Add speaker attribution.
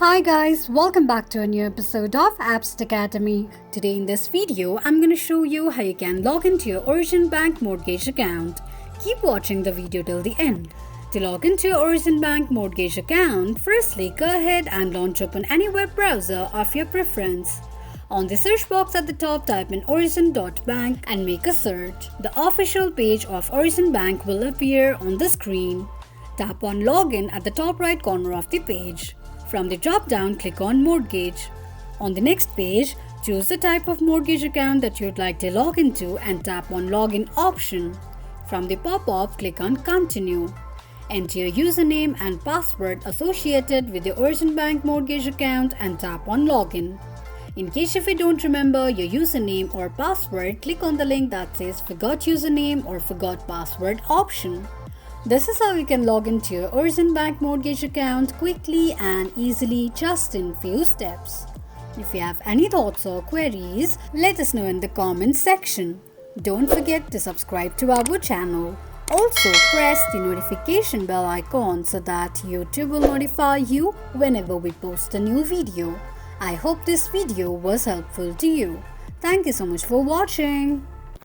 Speaker 1: Hi guys, welcome back to a new episode of Appst Academy. Today in this video, I'm going to show you how you can log into your Origin Bank mortgage account. Keep watching the video till the end. To log into your Origin Bank mortgage account, firstly go ahead and launch open any web browser of your preference. On the search box at the top, type in origin.bank and make a search. The official page of Origin Bank will appear on the screen. Tap on Login at the top right corner of the page. From the drop-down, click on Mortgage. On the next page, choose the type of mortgage account that you'd like to log into and tap on Login option. From the pop-up, click on Continue. Enter your username and password associated with your Origin Bank mortgage account and tap on Login. In case if you don't remember your username or password, click on the link that says Forgot Username or Forgot Password option. This is how you can log into your Origin Bank mortgage account quickly and easily just in few steps. If you have any thoughts or queries, let us know in the comments section. Don't forget to subscribe to our channel. Also press the notification bell icon so that YouTube will notify you whenever we post a new video. I hope this video was helpful to you. Thank you so much for watching.